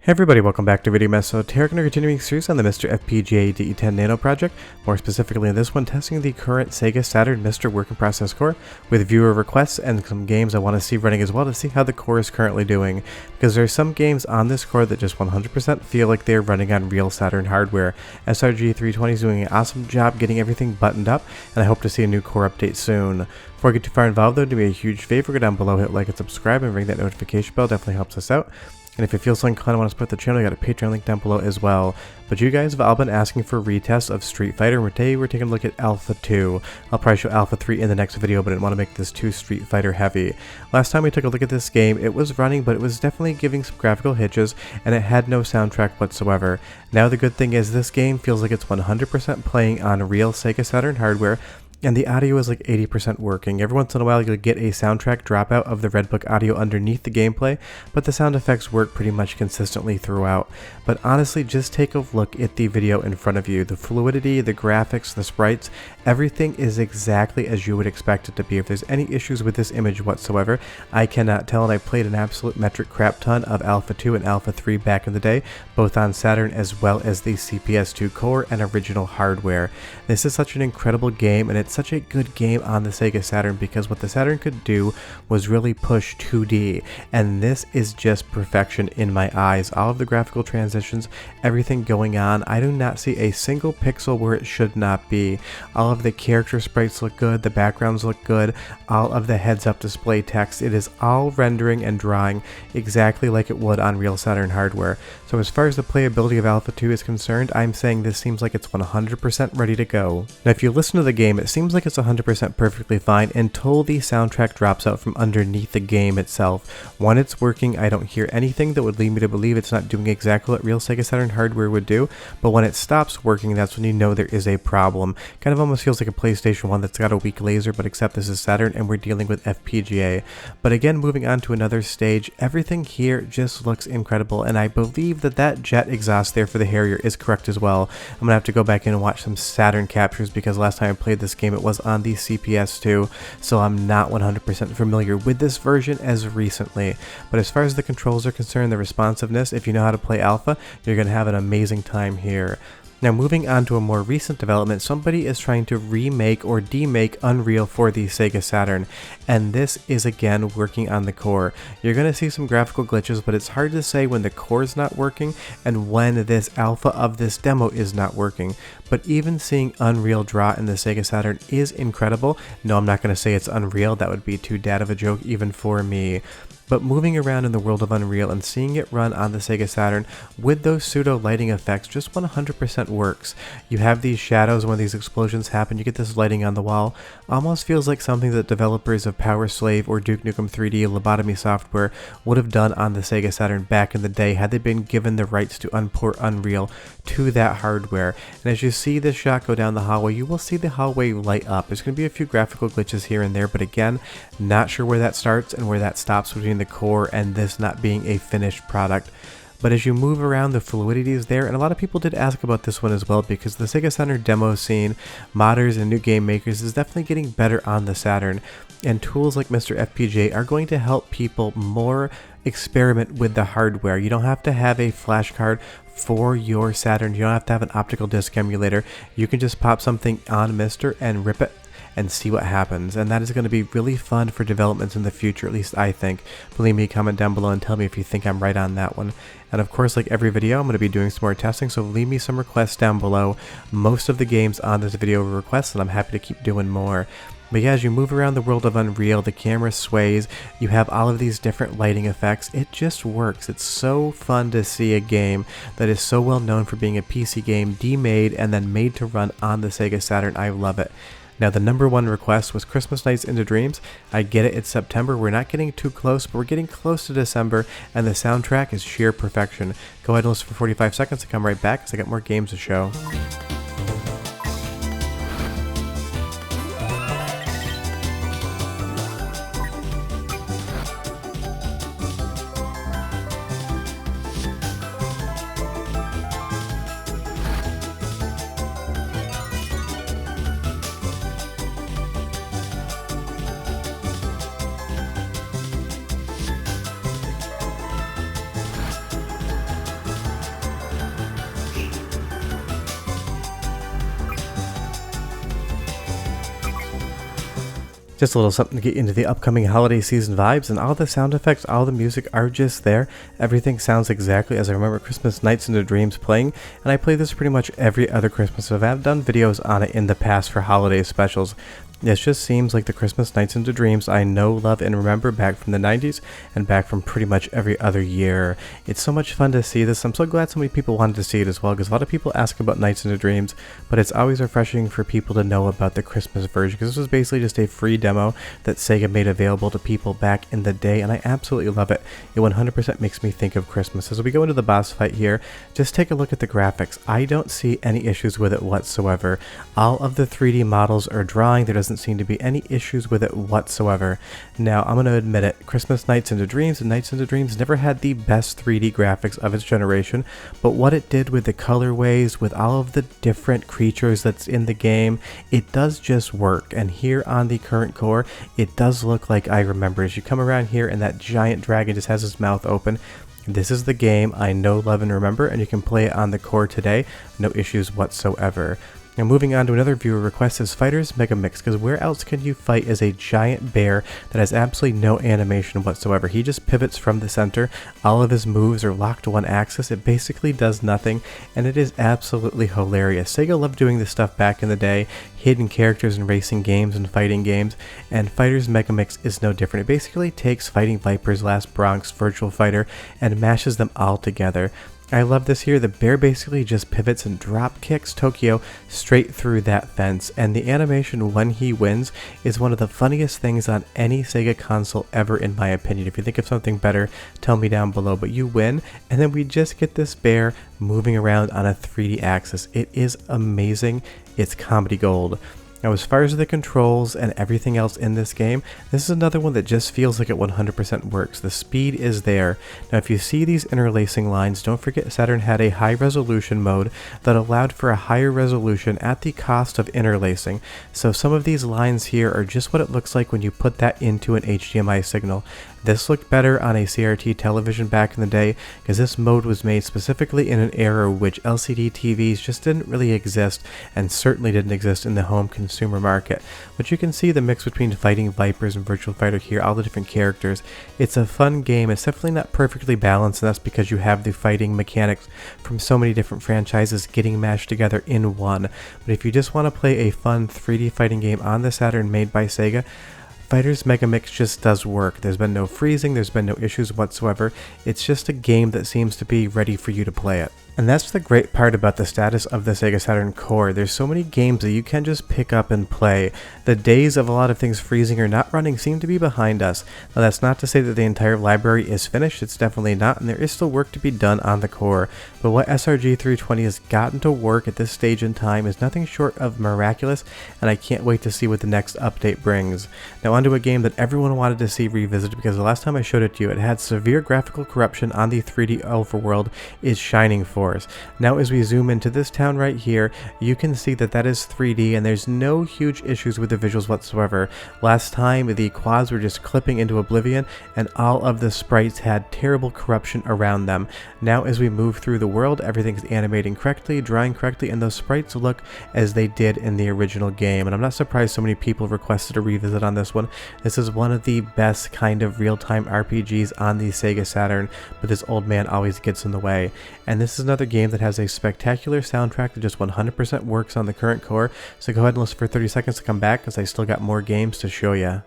Hey everybody, welcome back to Video Mess. So today we're going to continue series on the MiSTer FPGA DE10 Nano project. More specifically in this one, testing the current Sega Saturn MiSTer working process core with viewer requests and some games I want to see running as well to see how the core is currently doing. Because there are some games on this core that just 100% feel like they're running on real Saturn hardware. SRG320 is doing an awesome job getting everything buttoned up, and I hope to see a new core update soon. Before I get too far involved though, do me a huge favor, go down below, hit like and subscribe, and ring that notification bell, definitely helps us out. And if you feel so inclined and want to support the channel, I got a Patreon link down below as well. But you guys have all been asking for retests of Street Fighter, and today we're taking a look at Alpha 2. I'll probably show Alpha 3 in the next video, but I didn't want to make this too Street Fighter heavy. Last time we took a look at this game, it was running, but it was definitely giving some graphical hitches, and it had no soundtrack whatsoever. Now the good thing is this game feels like it's 100% playing on real Sega Saturn hardware, and the audio is like 80% working. Every once in a while you'll get a soundtrack dropout of the Redbook audio underneath the gameplay, but the sound effects work pretty much consistently throughout. But honestly, just take a look at the video in front of you. The fluidity, the graphics, the sprites, everything is exactly as you would expect it to be. If there's any issues with this image whatsoever, I cannot tell, and I played an absolute metric crap ton of Alpha 2 and Alpha 3 back in the day, both on Saturn as well as the CPS2 core and original hardware. This is such an incredible game, and it's such a good game on the Sega Saturn because what the Saturn could do was really push 2D, and this is just perfection in my eyes. All of the graphical transitions, everything going on, I do not see a single pixel where it should not be. All of the character sprites look good, the backgrounds look good, all of the heads-up display text, it is all rendering and drawing exactly like it would on real Saturn hardware. So as far as the playability of Alpha 2 is concerned, I'm saying this seems like it's 100% ready to go. Now if you listen to the game, it seems like it's 100% perfectly fine until the soundtrack drops out from underneath the game itself. When it's working, I don't hear anything that would lead me to believe it's not doing exactly what real Sega Saturn hardware would do, but when it stops working, that's when you know there is a problem. Kind of almost feels like a PlayStation 1 that's got a weak laser, but except this is Saturn and we're dealing with FPGA. But again, moving on to another stage, everything here just looks incredible, and I believe that jet exhaust there for the Harrier is correct as well. I'm gonna have to go back in and watch some Saturn captures because last time I played this game it was on the CPS2, so I'm not 100% familiar with this version as recently. But as far as the controls are concerned, the responsiveness, if you know how to play Alpha, you're going to have an amazing time here. Now moving on to a more recent development, somebody is trying to remake or demake Unreal for the Sega Saturn, and this is again working on the core. You're going to see some graphical glitches, but it's hard to say when the core is not working and when this alpha of this demo is not working. But even seeing Unreal draw in the Sega Saturn is incredible. No, I'm not going to say it's Unreal, that would be too dad of a joke even for me. But moving around in the world of Unreal and seeing it run on the Sega Saturn with those pseudo lighting effects just 100% works. You have these shadows when these explosions happen, you get this lighting on the wall. Almost feels like something that developers of Power Slave or Duke Nukem 3D lobotomy software would have done on the Sega Saturn back in the day had they been given the rights to unport Unreal to that hardware. And as you see this shot go down the hallway, you will see the hallway light up. There's going to be a few graphical glitches here and there, but again, not sure where that starts and where that stops between the core and this not being a finished product. But as you move around, the fluidity is there, and a lot of people did ask about this one as well because the Sega Saturn demo scene, modders and new game makers is definitely getting better on the Saturn, and tools like MiSTer FPGA are going to help people more experiment with the hardware. You don't have to have a flash card for your Saturn, you don't have to have an optical disc emulator, you can just pop something on MiSTer and rip it and see what happens, and that is going to be really fun for developments in the future, at least I think. Believe me, comment down below and tell me if you think I'm right on that one. And of course, like every video, I'm going to be doing some more testing, so leave me some requests down below. Most of the games on this video were requests, and I'm happy to keep doing more. But yeah, as you move around the world of Unreal, the camera sways, you have all of these different lighting effects, it just works. It's so fun to see a game that is so well known for being a PC game demade and then made to run on the Sega Saturn. I love it. Now the number one request was Christmas Nights into Dreams. I get it, it's September, we're not getting too close, but we're getting close to December, and the soundtrack is sheer perfection. Go ahead and listen for 45 seconds and come right back because I got more games to show. Just a little something to get into the upcoming holiday season vibes, and all the sound effects, all the music are just there. Everything sounds exactly as I remember Christmas Nights into Dreams playing, and I play this pretty much every other Christmas, so I've done videos on it in the past for holiday specials. This just seems like the Christmas Nights into Dreams I know, love, and remember back from the 90s and back from pretty much every other year. It's so much fun to see this. I'm so glad so many people wanted to see it as well, because a lot of people ask about Nights into Dreams, but it's always refreshing for people to know about the Christmas version, because this was basically just a free demo that Sega made available to people back in the day, and I absolutely love it. It 100% makes me think of Christmas. As we go into the boss fight here, just take a look at the graphics. I don't see any issues with it whatsoever. All of the 3D models are drawing. There doesn't seem to be any issues with it whatsoever. Now, I'm going to admit it, Christmas Nights into Dreams and Nights into Dreams never had the best 3D graphics of its generation, but what it did with the colorways, with all of the different creatures that's in the game, it does just work. And here on the current core, it does look like I remember. As you come around here and that giant dragon just has his mouth open, this is the game I know, love, and remember, and you can play it on the core today, no issues whatsoever. Now moving on to another viewer request is Fighters Mega Mix, because where else can you fight as a giant bear that has absolutely no animation whatsoever? He just pivots from the center, all of his moves are locked to one axis, it basically does nothing, and it is absolutely hilarious. Sega loved doing this stuff back in the day, hidden characters in racing games and fighting games, and Fighters Mega Mix is no different. It basically takes Fighting Vipers, Last Bronx, Virtual Fighter, and mashes them all together. I love this here. The bear basically just pivots and drop kicks Tokyo straight through that fence, and the animation when he wins is one of the funniest things on any Sega console ever, in my opinion. If you think of something better, tell me down below, but you win, and then we just get this bear moving around on a 3D axis. It is amazing. It's comedy gold. Now, as far as the controls and everything else in this game, this is another one that just feels like it 100% works. The speed is there. Now, if you see these interlacing lines, don't forget Saturn had a high resolution mode that allowed for a higher resolution at the cost of interlacing. So some of these lines here are just what it looks like when you put that into an HDMI signal. This looked better on a CRT television back in the day, because this mode was made specifically in an era which LCD TVs just didn't really exist, and certainly didn't exist in the home consumer market. But you can see the mix between Fighting Vipers and Virtual Fighter here, all the different characters. It's a fun game. It's definitely not perfectly balanced, and that's because you have the fighting mechanics from so many different franchises getting mashed together in one. But if you just want to play a fun 3D fighting game on the Saturn made by Sega, Fighters Mega Mix just does work. There's been no freezing, there's been no issues whatsoever. It's just a game that seems to be ready for you to play it. And that's the great part about the status of the Sega Saturn core. There's so many games that you can just pick up and play. The days of a lot of things freezing or not running seem to be behind us. Now, that's not to say that the entire library is finished. It's definitely not, and there is still work to be done on the core. But what SRG 320 has gotten to work at this stage in time is nothing short of miraculous, and I can't wait to see what the next update brings. Now onto a game that everyone wanted to see revisited, because the last time I showed it to you, it had severe graphical corruption on the 3D overworld, is Shining Force. Now as we zoom into this town right here, you can see that that is 3D, and there's no huge issues with the visuals whatsoever. Last time the quads were just clipping into oblivion, and all of the sprites had terrible corruption around them. Now as we move through the world, everything's animating correctly, drawing correctly, and those sprites look as they did in the original game. And I'm not surprised so many people requested a revisit on this one. This is one of the best kind of real-time RPGs on the Sega Saturn, but this old man always gets in the way. And this is another game that has a spectacular soundtrack that just 100% works on the current core, so go ahead and listen for 30 seconds to come back, because I still got more games to show you.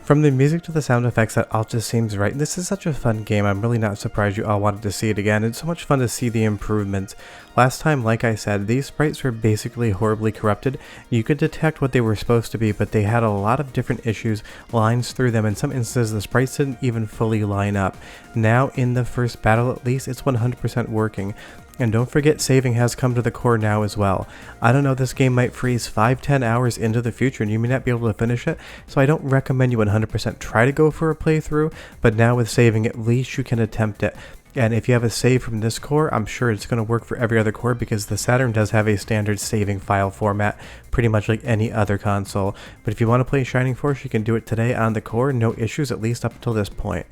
From the music to the sound effects, that all just seems right. This is such a fun game. I'm really not surprised you all wanted to see it again. It's so much fun to see the improvements. Last time, like I said, these sprites were basically horribly corrupted. You could detect what they were supposed to be, but they had a lot of different issues, lines through them. In some instances, the sprites didn't even fully line up. Now, in the first battle at least, it's 100% working. And don't forget, saving has come to the core now as well. I don't know, this game might freeze 5-10 hours into the future and you may not be able to finish it, so I don't recommend you 100% try to go for a playthrough, but now with saving, at least you can attempt it. And if you have a save from this core, I'm sure it's going to work for every other core because the Saturn does have a standard saving file format, pretty much like any other console. But if you want to play Shining Force, you can do it today on the core, no issues, at least up until this point.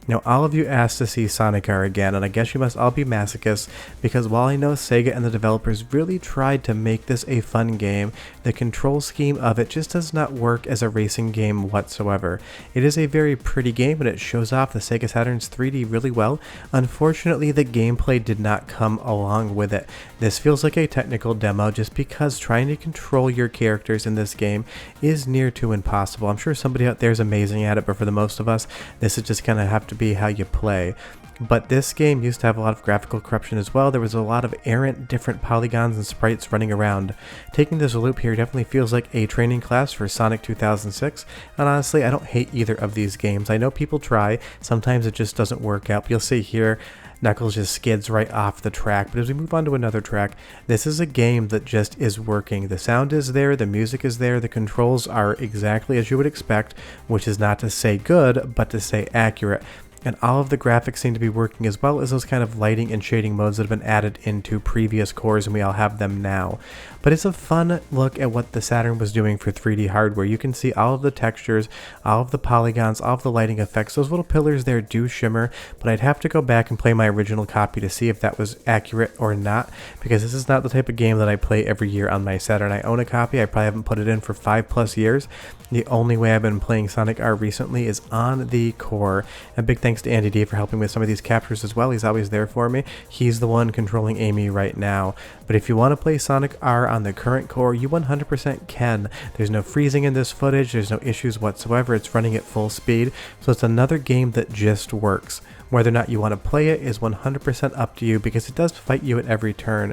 Now, all of you asked to see Sonic R again, and I guess you must all be masochists, because while I know Sega and the developers really tried to make this a fun game, the control scheme of it just does not work as a racing game whatsoever. It is a very pretty game, and it shows off the Sega Saturn's 3D really well. Unfortunately, the gameplay did not come along with it. This feels like a technical demo just because trying to control your characters in this game is near to impossible. I'm sure somebody out there is amazing at it, but for the most of us, this is just gonna have to be how you play. But this game used to have a lot of graphical corruption as well. There was a lot of errant different polygons and sprites running around. Taking this loop here definitely feels like a training class for Sonic 2006, and honestly I don't hate either of these games. I know people try, sometimes it just doesn't work out. You'll see here Knuckles just skids right off the track, but as we move on to another track, this is a game that just is working. The sound is there, the music is there, the controls are exactly as you would expect, which is not to say good, but to say accurate. And all of the graphics seem to be working, as well as those kind of lighting and shading modes that have been added into previous cores, and we all have them now. But it's a fun look at what the Saturn was doing for 3D hardware. You can see all of the textures, all of the polygons, all of the lighting effects. Those little pillars there do shimmer, but I'd have to go back and play my original copy to see if that was accurate or not, because this is not the type of game that I play every year on my Saturn. I own a copy, I probably haven't put it in for 5+ years. The only way I've been playing Sonic R recently is on the core. And big thanks to Andy D for helping with some of these captures as well. He's always there for me. He's the one controlling Amy right now. But if you want to play Sonic R on the current core, you 100% can. There's no freezing in this footage, there's no issues whatsoever, it's running at full speed, so it's another game that just works. Whether or not you want to play it is 100% up to you, because it does fight you at every turn.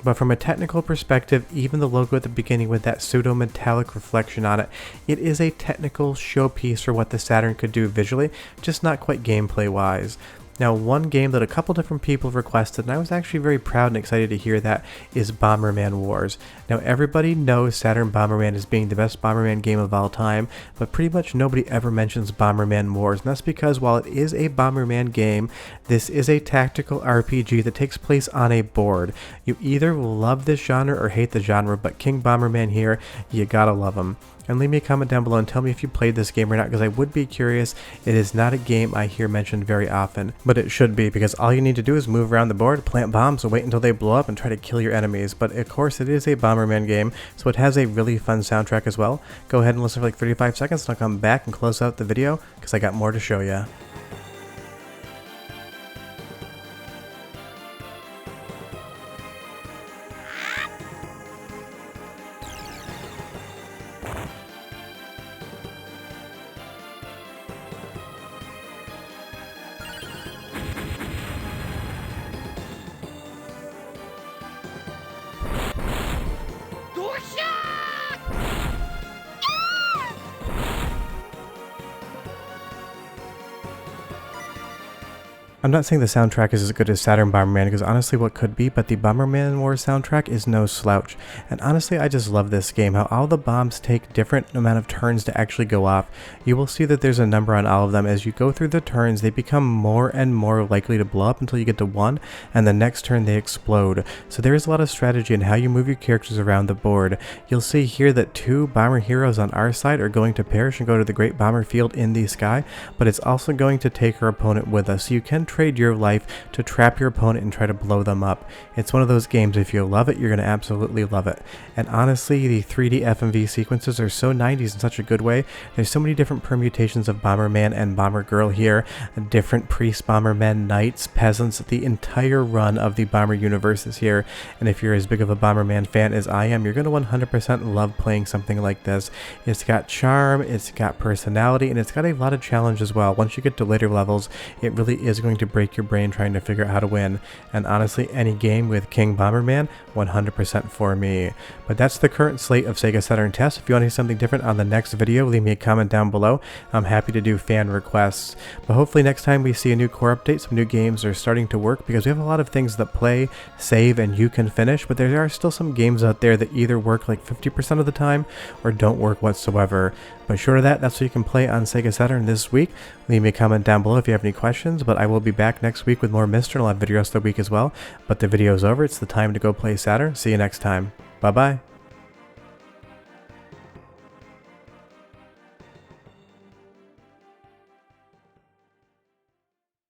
But from a technical perspective, even the logo at the beginning with that pseudo-metallic reflection on it, it is a technical showpiece for what the Saturn could do visually, just not quite gameplay-wise. Now, one game that a couple different people requested, and I was actually very proud and excited to hear that, is Bomberman Wars. Now, everybody knows Saturn Bomberman as being the best Bomberman game of all time, but pretty much nobody ever mentions Bomberman Wars, and that's because while it is a Bomberman game, this is a tactical RPG that takes place on a board. You either love this genre or hate the genre, but King Bomberman here, you gotta love him. And leave me a comment down below and tell me if you played this game or not, because I would be curious. It is not a game I hear mentioned very often, but it should be, because all you need to do is move around the board, plant bombs, and wait until they blow up and try to kill your enemies. But of course it is a Bomberman game, so it has a really fun soundtrack as well. Go ahead and listen for like 35 seconds, and I'll come back and close out the video, because I got more to show you. I'm not saying the soundtrack is as good as Saturn Bomberman, because honestly what could be, but the Bomberman Wars soundtrack is no slouch. And honestly I just love this game, how all the bombs take different amount of turns to actually go off. You will see that there's a number on all of them. As you go through the turns, they become more and more likely to blow up until you get to 1, and the next turn they explode. So there is a lot of strategy in how you move your characters around the board. You'll see here that 2 bomber heroes on our side are going to perish and go to the Great Bomber Field in the sky, but it's also going to take our opponent with us. So you can trade your life to trap your opponent and try to blow them up. It's one of those games, if you love it, you're going to absolutely love it. And honestly, the 3D FMV sequences are so 90s in such a good way. There's so many different permutations of Bomberman and Bomber Girl here, different priests, Bombermen, knights, peasants. The entire run of the Bomber universe is here, and if you're as big of a Bomberman fan as I am, you're going to 100% love playing something like this. It's got charm, it's got personality, and it's got a lot of challenge as well. Once you get to later levels, it really is going to break your brain trying to figure out how to win. And honestly, any game with King Bomberman, 100% for me. But that's the current slate of Sega Saturn tests. If you want to hear something different on the next video, leave me a comment down below. I'm happy to do fan requests. But hopefully next time we see a new core update, some new games are starting to work, because we have a lot of things that play, save, and you can finish, but there are still some games out there that either work like 50% of the time or don't work whatsoever. But short of that, that's what you can play on Sega Saturn this week. Leave me a comment down below if you have any questions, but I will be back next week with more MiSTer, and I'll have video rest of the week as well. But the video is over. It's the time to go play Saturn. See you next time. Bye-bye.